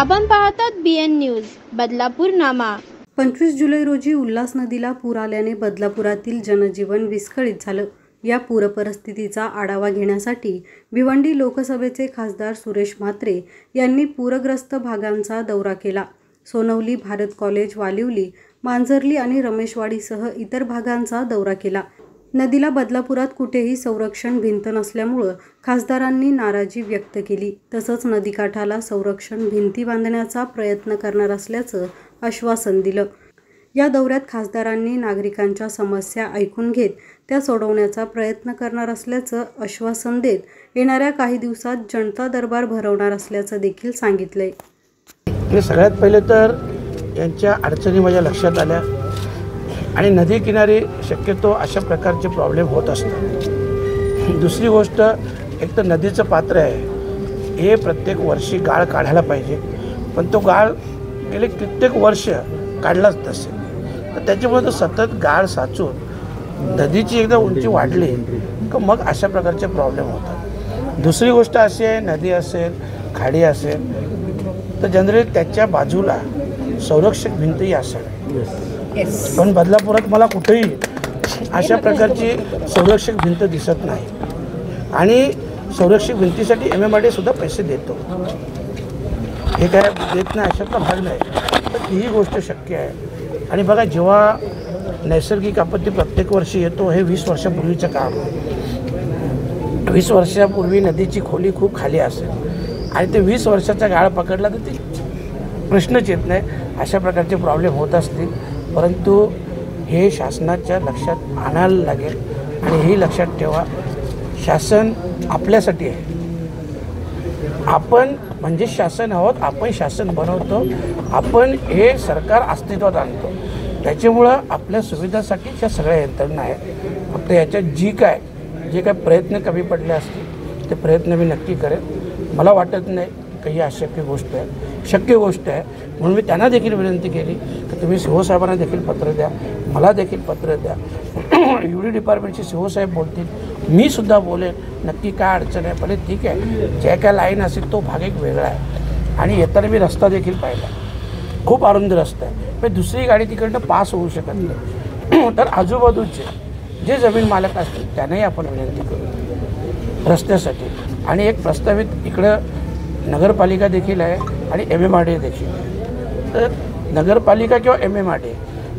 आपण पाहतात BN news Badlapur नामा। 25 जुलै रोजी उल्हास नदीला पूर आल्याने बदलापुरातील जनजीवन विस्कळीत झालं। या पूर परिस्थितीचा आढावा घेण्यासाठी भिवंडी लोकसभेचे खासदार सुरेश म्हात्रे यांनी पूरग्रस्त भागांचा दौरा केला। सोनवली, भारत कॉलेज, वालिवली, मांजर्ली आणि रमेशवाडीसह इतर भागांचा दौरा केला। नदीला बदलापुरात कुठेही संरक्षण भिंत नसल्यामुळे खासदारांनी नाराजी व्यक्त केली। तसंच नदीकाठाला संरक्षण भिंती बांधण्याचा प्रयत्न करणार असल्याचं आश्वासन दिलं। या दौऱ्यात खासदारांनी नागरिकांच्या समस्या ऐकून घेत त्या सोडवण्याचा प्रयत्न करणार असल्याचं आश्वासन देत येणाऱ्या काही दिवसात जनता दरबार भरवणार असल्याचं देखील सांगितलंय। सगळ्यात पहिले तर यांच्या अडचणी माझ्या लक्षात आल्या आणि नदी किनारी शक्यतो अशा प्रकारचे प्रॉब्लेम होत असतात। दुसरी गोष्ट, एक तर नदीचं पात्र आहे हे प्रत्येक वर्षी गाळ काढायला पाहिजे, पण तो गाळ गेले कित्येक वर्ष काढलाच नसेल, तर त्याच्यामुळे तो सतत गाळ साचून नदीची एकदा उंची वाढली की मग अशा प्रकारचे प्रॉब्लेम होतात। दुसरी गोष्ट अशी आहे, नदी असेल, खाडी असेल तर जनरली त्याच्या बाजूला संरक्षक भिंतही असेल, पण बदलापुरात मला कुठेही अशा प्रकारची संरक्षक भिंत दिसत नाही आणि संरक्षक भिंतीसाठी MMRDA सुद्धा पैसे देतो। हे काय देत नाही अशातला भाग नाही, तर ही गोष्ट शक्य आहे। आणि बघा, जेव्हा नैसर्गिक आपत्ती प्रत्येक वर्षी येतो, हे 20 वर्षापूर्वीचं काम। 20 वर्षापूर्वी नदीची खोली खूप खाली असेल आणि ते 20 वर्षाचा गाळ पकडला तर ते प्रश्नच येत नाही। अशा प्रकारचे प्रॉब्लेम होत असतील, परंतु हे शासनाच्या लक्षात आणायला लागेल आणि हे लक्षात ठेवा, शासन आपल्यासाठी आहे। आपण म्हणजे शासन आहोत, आपण शासन बनवतो, आपण हे सरकार अस्तित्वात आणतो, त्याच्यामुळं आपल्या सुविधासाठीच्या सगळ्या यंत्रणा आहेत। फक्त याच्यात जे काय प्रयत्न कमी पडले असतील ते प्रयत्न मी नक्की करेन। मला वाटत नाही काही अशक्य गोष्ट आहे, शक्य गोष्ट आहे। म्हणून मी त्यांना देखील विनंती केली की तुम्ही CO साहेबांना देखील पत्र द्या, मला देखील पत्र द्या। UD डिपार्टमेंटचे CO साहेब बोलतील, मी सुद्धा बोलेन नक्की काय अडचण आहे। भले ठीक आहे, जे काय लाईन असेल तो भाग एक वेगळा आहे आणि येताना मी रस्ता देखील पाहिला, खूप अरुंद रस्ता आहे, पण दुसरी गाडी तिकडनं पास होऊ शकत नाही। तर आजूबाजूचे जे जमीन मालक असतील त्यांनाही आपण विनंती करू रस्त्यासाठी। आणि एक प्रस्तावित इकडं नगरपालिका देखील आहे आणि MMRDA देखील, तर नगरपालिका किंवा MMRDA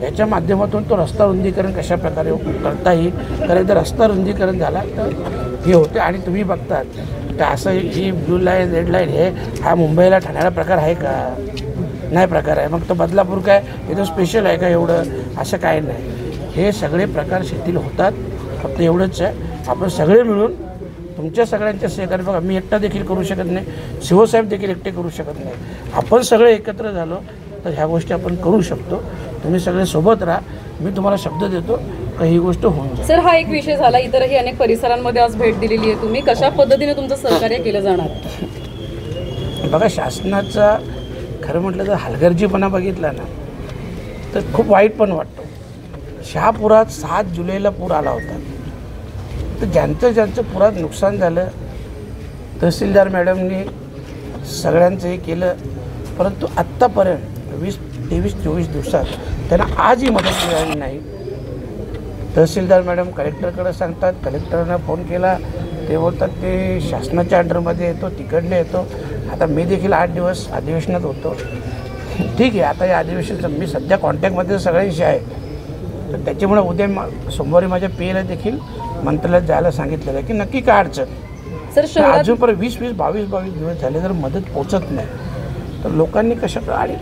याच्या माध्यमातून तो रस्ता रुंदीकरण कशा प्रकारे करता येईल, कारण जर रस्ता रुंदीकरण झाला तर हे होते। आणि तुम्ही बघतात तर असं ही ब्लू लाईन, रेड लाईन हा मुंबईला ठाण्याला प्रकार आहे का? नाही प्रकार आहे। मग तो बदलापूर काय हे तो स्पेशल आहे का एवढं? असं काय नाही, हे सगळे प्रकार शिथिल होतात। फक्त एवढंच आहे, आपण सगळे मिळून तुमच्या सगळ्यांच्या सहकार्य, बघा मी एकटा देखील करू शकत नाही, CO साहेब देखील एकटे करू शकत नाही, आपण सगळे एकत्र झालो तर ह्या गोष्टी आपण करू शकतो। तुम्ही सगळे सोबत राहा, मी तुम्हाला शब्द देतो की ही गोष्ट होऊन जाईल। सर, हा एक विषय झाला, इतरही अनेक परिसरांमध्ये आज भेट दिलेली आहे तुम्ही, कशा पद्धतीने तुमचं सहकार्य केलं जाणार? बघा, शासनाचा खरं म्हटलं तर हलगर्जीपणा बघितला ना तर खूप वाईट पण वाटतो। शहापुरात 7 जुलैला पूर आला होता, तर ज्यांचं पुरात नुकसान झालं तहसीलदार मॅडमनी सगळ्यांचं हे केलं, परंतु आत्तापर्यंत 23-24 दिवसात त्यांना आजही मदत मिळाली नाही। तहसीलदार मॅडम कलेक्टरकडे सांगतात, कलेक्टरनं फोन केला, ते बोलतात ते शासनाच्या अंडरमध्ये येतो, तिकडले येतो। आता मी देखील 8 दिवस अधिवेशनात होतो, ठीक आहे। आता या अधिवेशनाचं मी सध्या कॉन्टॅक्टमध्ये सगळ्यांशी आहे, तर त्याच्यामुळे उद्या सोमवारी माझ्या PAला देखील मंत्रालयात जायला सांगितलेलं आहे की नक्की काय अडचण। सर, अजूनपर्यंत 22 दिवस झाले जर मदत पोचत नाही तर लोकांनी कशा, आणि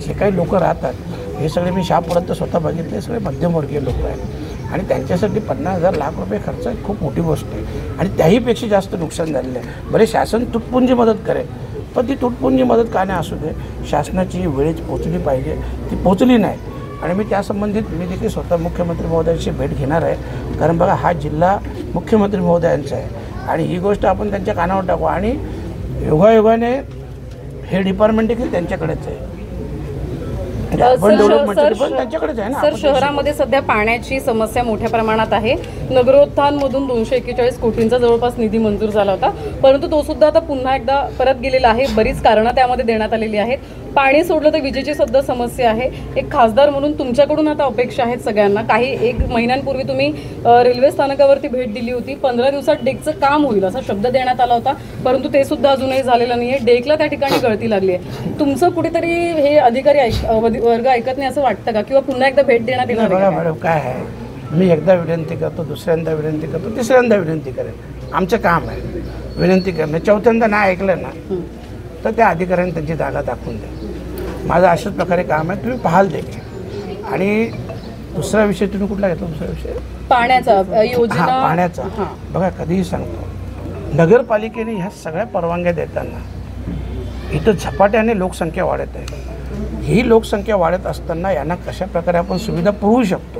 जे काही लोक राहतात हे सगळे मी शहापुरात तर स्वतः बघितले, सगळे मध्यमवर्गीय लोक आहेत आणि त्यांच्यासाठी 50,000 लाख रुपये खर्च खूप मोठी गोष्ट आहे आणि त्याहीपेक्षा जास्त नुकसान झालेलं आहे। बरे शासन तुटपुंजी मदत करेल, पण ती तुटपुंजी मदत का नाही असू दे, शासनाची वेळेच पोचली पाहिजे, ती पोचली नाही। आणि मी त्यासंबंधित मी देखील स्वतः मुख्यमंत्री महोदयांची भेट घेणार आहे, कारण बघा हा जिल्हा मुख्यमंत्री महोदयांचा आहे आणि ही गोष्ट आपण त्यांच्या कानावर टाकू आणि योगायोगाने हे डिपार्टमेंट देखील त्यांच्याकडेच आहे। अर्बन डेव्हलपमेंटसाठी पण त्यांच्याकडेच आहे ना. सर, शहरामध्ये सध्या पाण्याची समस्या मोठ्या प्रमाणात आहे. नगरोत्थानमधून 241 कोटींचा जवळपास निधी मंजूर झाला होता, परंतु तो सुद्धा आता पुन्हा एकदा परत गेलेला आहे. बरीच कारणं त्यामध्ये देण्यात आलेली आहेत. पाणी सोडलं तर विजेची सुद्धा समस्या आहे. एक खासदार म्हणून तुमच्याकडून आता अपेक्षा आहेत सगळ्यांना. काही 1 महिन्यांपूर्वी तुम्ही रेल्वे स्थानकावरती भेट दिली होती. 15 दिवसात डेकचं काम होईल असा शब्द देण्यात आला होता, परंतु ते सुद्धा अजूनही झालेलं नाही आहे. डेकला त्या ठिकाणी गळती लागली आहे. तुमचं कुठेतरी हे अधिकारी वर्ग ऐकत नाही असं वाटतं का, किंवा पुन्हा एकदा भेट देण्यात येणार बघा आहे का? मॅडम, काय आहे, मी एकदा विनंती करतो, दुसऱ्यांदा विनंती करतो, तिसऱ्यांदा विनंती करेन. आमचं काम आहे विनंती करणं. चौथ्यांदा नाही ऐकलं ना तर त्या अधिकाऱ्यांनी त्यांची जागा दाखवून द्या. माझं अशाच प्रकारे काम आहे, तुम्ही पाहाल देखील. आणि दुसरा विषय तुम्ही कुठला घेतला? दुसरा विषय पाण्याचा योजना. पाण्याचा. बघा, कधीही सांगतो, नगरपालिकेने ह्या सगळ्या परवानग्या देताना इथं झपाट्याने लोकसंख्या वाढत आहे. ही लोकसंख्या वाढत असताना यांना कशा प्रकारे आपण सुविधा पुरवू शकतो,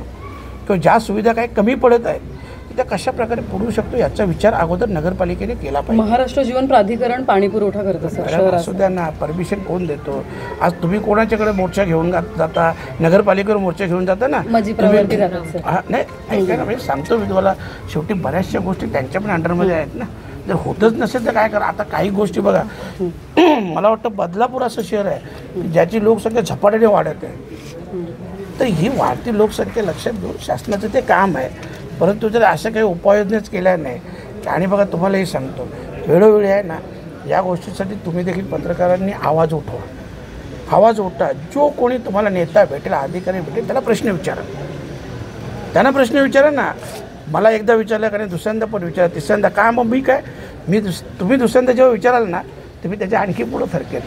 किंवा ज्या सुविधा काही कमी पडत आहेत त्या कशा प्रकारे पुरवू शकतो याचा विचार अगोदर नगरपालिकेने केला पाहिजे. महाराष्ट्र जीवन प्राधिकरण पाणी पुरवठा करतं सर. असू द्या ना, परमिशन कोण देतो? आज तुम्ही कोणाच्याकडे मोर्चा घेऊन जाता? नगरपालिकेवर मोर्चा घेऊन जाता ना. नाही, ऐका ना, म्हणजे सांगतो मी तुम्हाला, शेवटी बऱ्याचशा गोष्टी त्यांच्या पण अंडरमध्ये आहेत ना. जर होतच नसेल तर काय करा. आता काही गोष्टी बघा, मला वाटतं बदलापूर असं शहर आहे ज्याची लोकसंख्या झपाट्याने वाढत आहे. तर ही वाढती लोकसंख्या लक्षात घेऊन शासनाचं ते काम आहे. परंतु जर अशा काही उपाययोजनाच केल्या नाही. आणि बघा, तुम्हालाही सांगतो, वेळोवेळी आहे ना, या गोष्टीसाठी तुम्ही देखील पत्रकारांनी आवाज उठवा. आवाज उठा. जो कोणी तुम्हाला नेता भेटेल, अधिकारी भेटेल, त्याला प्रश्न विचारा. त्यांना प्रश्न विचारा ना. मला एकदा विचारलं कारण दुसऱ्यांदा पण विचारा, तिसऱ्यांदा. काय मग मी काय तुम्ही दुसऱ्यांदा जेव्हा विचाराल ना तुम्ही त्याच्या आणखी पुढं फरकेल,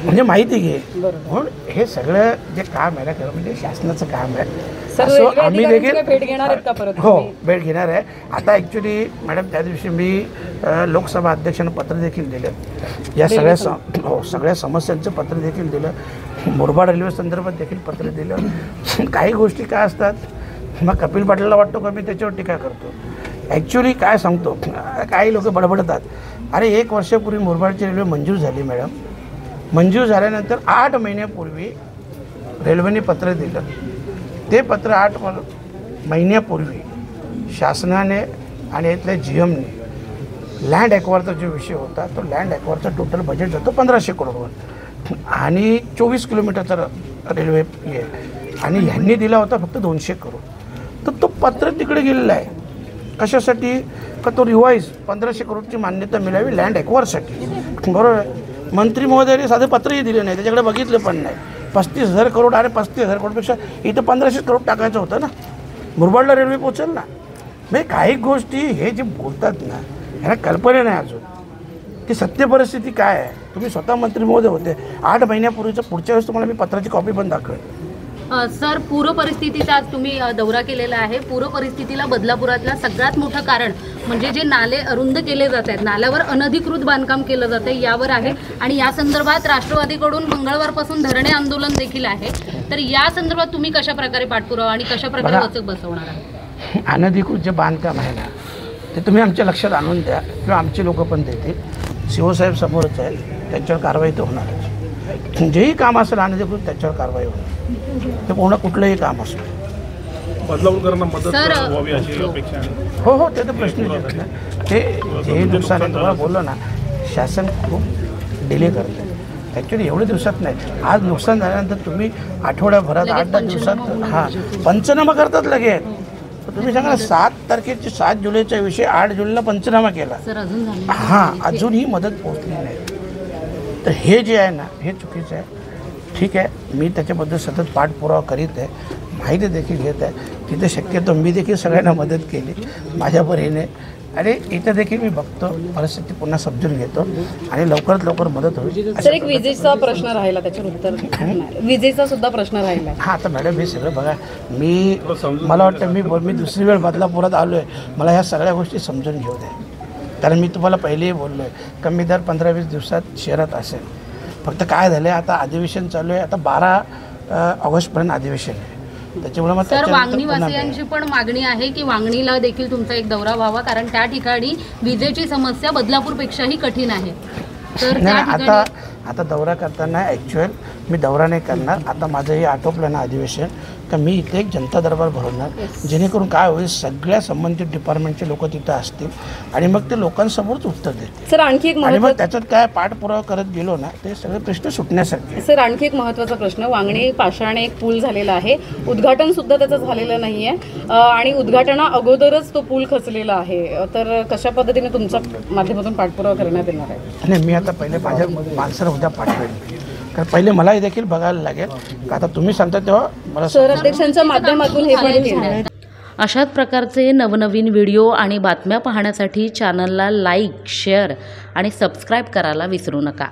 म्हणजे माहिती घे. म्हणून हे सगळं जे काम आहे ना, खरं म्हणजे शासनाचं काम आहे. असं आम्ही देखील भेट घेणार आहेत का परत? हो, भेट घेणार आहे. आता ॲक्च्युली मॅडम, त्या दिवशी मी लोकसभा अध्यक्षांना पत्र देखील दिलं. या सगळ्या समस्यांचं पत्र देखील दिलं. मुरबाड रेल्वे संदर्भात देखील पत्र दिलं. काही गोष्टी काय असतात, मग कपिल पाटीलला वाटतो का मी त्याच्यावर टीका करतो. ॲक्च्युली काय सांगतो, काही लोक बडबडतात, अरे 1 वर्षापूर्वी मुरबाडची रेल्वे मंजूर झाली मॅडम. मंजूर झाल्यानंतर 8 महिन्यापूर्वी रेल्वेने पत्र दिलं. ते पत्र 8 महिन्यापूर्वी शासनाने आणि इथल्या GMने लँड ॲक्वायरचा जो विषय होता, तो लँड ॲक्वायरचा टोटल बजेट जातो 1500 करोडवर. आणि 24 किलोमीटरचा रेल्वे आहे. आणि ह्यांनी दिला होता फक्त 200 करोड. तर तो पत्र तिकडे गेलेला आहे. कशासाठी? का तो रिवाईज 1500 करोडची मान्यता मिळावी लँड ॲक्वायरसाठी. बरोबर आहे. मंत्री महोदयांनी साधे पत्रही दिले नाही, त्याच्याकडे बघितलं पण नाही. 35,000 करोड. अरे 35,000 करोडपेक्षा इथं 1500 करोड टाकायचं होतं ना. मुरबाडला रेल्वे पोचेल ना. म्हणजे काही गोष्टी हे जे बोलतात ना, ह्यांना कल्पना नाही अजून की सत्य परिस्थिती काय आहे. तुम्ही स्वतः मंत्री महोदय होते 8 महिन्यापूर्वीचं. पुढच्या वेळेस तुम्हाला मी पत्राची कॉपी पण दाखवेल. सर, पूर परिस्थितीचा आज तुम्ही दौरा केलेला आहे. पूर परिस्थितीला बदलापुरातलं सगळ्यात मोठं कारण म्हणजे जे नाले अरुंद केले जात आहेत, नाल्यावर अनधिकृत बांधकाम केलं जातं यावर आहे. आणि या संदर्भात राष्ट्रवादीकडून मंगळवारपासून धरणे आंदोलन देखील आहे. तर या संदर्भात तुम्ही कशा प्रकारे पाठपुरावा आणि कशा प्रकारे वचक बसवणार आहात? अनधिकृत जे बांधकाम आहे ना, ते तुम्ही आमच्या लक्षात आणून द्या, किंवा आमचे लोक पण देतील. शिवसाहेब समोरच आहे, त्यांच्यावर कारवाई तर होणारच. जेही काम असेल अनधिकृत त्याच्यावर कारवाई होणार. ते पूर्ण कुठलंही काम असो. बदलापूरकरांना मदत व्हावी अशी अपेक्षा आहे. हो, ते तर प्रश्न येत नाही. ते जे नुकसान आहे तुम्हाला बोललो ना, शासन खूप डिले करतं. ॲक्च्युली एवढ्या दिवसात नाही. आज नुकसान झाल्यानंतर तुम्ही आठवड्याभरात 8-10 दिवसात पंचनामा करतात लगेच. तर तुम्ही सांगा ना, 7 जुलैचा विषय 8 जुलैला पंचनामा केला. अजूनही मदत पोहोचली नाही. तर हे जे आहे ना, हे चुकीचं आहे. ठीक आहे, मी त्याच्याबद्दल सतत पाठपुरावा करीत आहे, माहिती देखील घेत आहे. तिथे शक्यतो मी देखील सगळ्यांना मदत केली माझ्या परीने. आणि इथं देखील मी बघतो, परिस्थिती पुन्हा समजून घेतो आणि लवकरात लवकर मदत होईल. सर, एक विजेचा प्रश्न राहिला, त्याच्यावर उत्तर. विजेचा सुद्धा प्रश्न राहिला. हां, आता मॅडम हे सगळं बघा, मला वाटतं मी दुसरी वेळ बदलापुरात आलो आहे. मला ह्या सगळ्या गोष्टी समजून घेऊ द्या. कारण मी तुम्हाला पहिलेही बोललो आहे, कमी दर 15-20 दिवसात शहरात असेल. फक्त काय झालं आहे, आता अधिवेशन चालू आहे. आता 12 ऑगस्टपर्यंत अधिवेशन आहे. त्याच्यामुळे मग सर, वांगणीवासियांची पण मागणी आहे की वांगणीला देखील तुमचा एक दौरा व्हावा, कारण त्या ठिकाणी विजेची समस्या बदलापूरपेक्षाही कठीण आहे. तर नाही, आता दौरा करताना ॲक्च्युअल मी दौरा नाही करणार. आता माझं हे आटोपलं ना अधिवेशन का मी इथे एक जनता दरबार भरवणार, जेणेकरून काय होईल सगळ्या संबंधित डिपार्टमेंटचे लोक तिथं असतील आणि मग ते लोकांसमोरच उत्तर देतील. सर आणखी एक आणि मग त्याच्यात काय पाठपुरावा करत गेलो ना ते सगळे प्रश्न सुटण्यासारखे. सर आणखी एक महत्त्वाचा प्रश्न, वांगणी पाषाणे एक पूल झालेला आहे, उद्घाटन सुद्धा त्याचं झालेलं नाही आहे आणि उद्घाटना अगोदरच तो पूल खचलेला आहे. तर कशा पद्धतीने तुमच्या माध्यमातून पाठपुरावा करण्यात येणार आहे? आणि मी आता पहिले माझ्या माणसाला उद्या पाठवेल, कारण पहिले मला देखील बघायला लागेल का आता तुम्ही सांगता तेव्हा मला शहर अध्यक्षांच्या माध्यमातून हे पण केलं. अशाच प्रकारचे नवनवीन व्हिडिओ आणि बातम्या पाहण्यासाठी चॅनलला लाईक, शेअर आणि सबस्क्राईब करायला विसरू नका.